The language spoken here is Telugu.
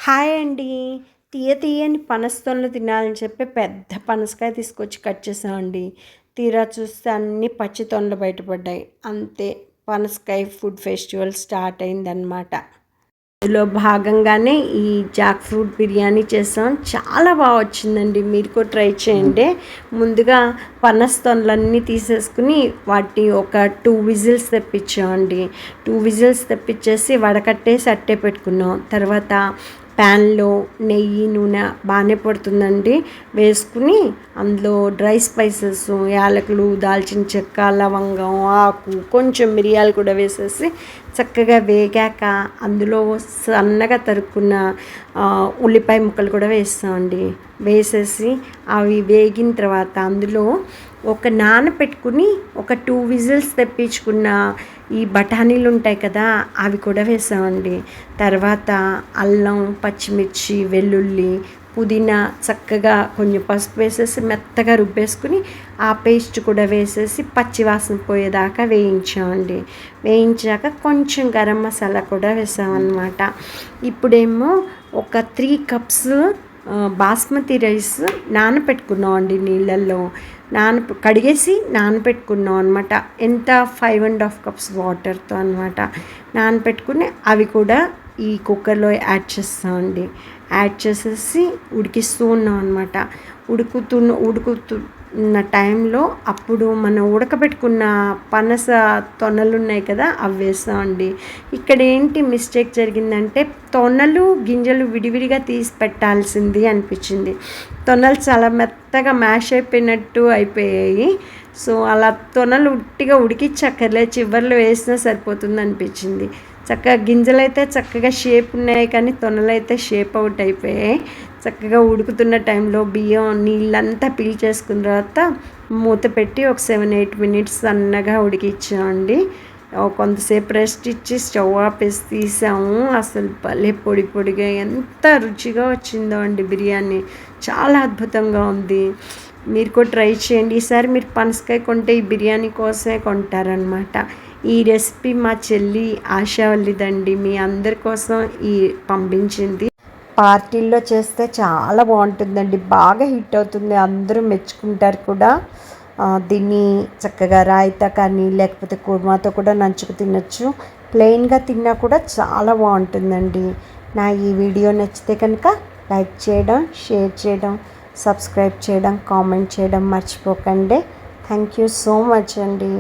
హాయ్ అండి. తీయని పనస్తోనలు తినాలని చెప్పి పెద్ద పనసకాయ తీసుకొచ్చి కట్ చేసామండి. తీరా చూస్తే అన్ని పచ్చి తొనలు బయటపడ్డాయి. అంతే, పనసకాయ ఫుడ్ ఫెస్టివల్ స్టార్ట్ అయిందనమాట. అందులో భాగంగానే ఈ జాక్ ఫ్రూట్ బిర్యానీ చేసాం. చాలా బాగా వచ్చిందండి. మీరు కూడా ట్రై చేయండి. ముందుగా పనస తొనలన్నీ తీసేసుకుని వాటిని ఒక 2 విజిల్స్ తెప్పించామండి. 2 విజిల్స్ తెప్పించేసి వడకట్టేసి అట్టే పెట్టుకున్నాం. తర్వాత ప్యాన్లో నెయ్యి నూనె బాగానే పడుతుందండి వేసుకుని అందులో డ్రై స్పైసెస్, యాలకులు, దాల్చిన చెక్క, లవంగం, ఆకు, కొంచెం మిరియాలు కూడా వేసేసి చక్కగా వేగాక అందులో సన్నగా తరుక్కున్న ఉల్లిపాయ ముక్కలు కూడా వేస్తామండి. వేసేసి అవి వేగిన తర్వాత అందులో ఒక నానపెట్టుకుని ఒక 2 విజిల్స్ తెప్పించుకున్న ఈ బఠానీలు ఉంటాయి కదా, అవి కూడా వేసామండి. తర్వాత అల్లం, పచ్చిమిర్చి, వెల్లుల్లి, పుదీనా చక్కగా కొంచెం పసుపు వేసేసి మెత్తగా రుబ్బేసుకుని ఆ పేస్ట్ కూడా వేసేసి పచ్చివాసన పోయేదాకా వేయించామండి. వేయించాక కొంచెం గరం మసాలా కూడా వేసామన్నమాట. ఇప్పుడేమో ఒక 3 కప్స్ బాస్మతి రైస్ నానపెట్టుకున్నాం అండి. నీళ్ళల్లో కడిగేసి నానపెట్టుకున్నాం అనమాట. ఎంత 5.5 కప్స్ వాటర్తో అనమాట నానపెట్టుకుని అవి కూడా ఈ కుక్కర్లో యాడ్ చేస్తామండి. యాడ్ చేసేసి ఉడికిస్తూ ఉన్నాం అనమాట. ఉడుకుతున్న టైంలో అప్పుడు మనం ఉడకబెట్టుకున్న పనస తొనలు ఉన్నాయి కదా, అవి వేస్తామండి. ఇక్కడ ఏంటి మిస్టేక్ జరిగిందంటే తొనలు గింజలు విడివిడిగా తీసి పెట్టాల్సింది అనిపించింది. తొనలు చాలా మెత్తగా మ్యాష్ అయిపోయినట్టు అయిపోయాయి. సో అలా తొనలు ఉట్టిగా ఉడికించక్కర్లే, చివర్లో వేసినా సరిపోతుంది అనిపించింది. చక్కగా గింజలు అయితే చక్కగా షేప్ ఉన్నాయి, కానీ తొనలు అయితే షేప్ అవుట్ అయిపోయాయి. చక్కగా ఉడుకుతున్న టైంలో బియ్యం నీళ్ళంతా పీల్చేసుకున్న తర్వాత మూత పెట్టి ఒక 7-8 మినిట్స్ సన్నగా ఉడికించామండి. కొంతసేపు రెస్ట్ ఇచ్చి స్టవ్ ఆపేసి తీసాము. అసలు భలే పొడి పొడిగా ఎంత రుచిగా వచ్చిందో అండి బిర్యానీ. చాలా అద్భుతంగా ఉంది. మీరు కూడా ట్రై చేయండి. ఈసారి మీరు పనసకాయ కొంటే ఈ బిర్యానీ కోసమే కొంటారనమాట. ఈ రెసిపీ మా చెల్లి ఆశావల్లిదండి, మీ అందరి కోసం ఈ పంపించింది. పార్టీల్లో చేస్తే చాలా బాగుంటుందండి. బాగా హిట్ అవుతుంది, అందరూ మెచ్చుకుంటారు కూడా. దీన్ని చక్కగా రాయితా కానీ లేకపోతే కుర్మాతో కూడా నంచుకు తినచ్చు. ప్లెయిన్గా తిన్నా కూడా చాలా బాగుంటుందండి. నా ఈ వీడియో నచ్చితే కనుక లైక్ చేయడం, షేర్ చేయడం, సబ్స్క్రైబ్ చేయడం, కామెంట్ చేయడం మర్చిపోకండి. థ్యాంక్ యూ సో మచ్ అండి.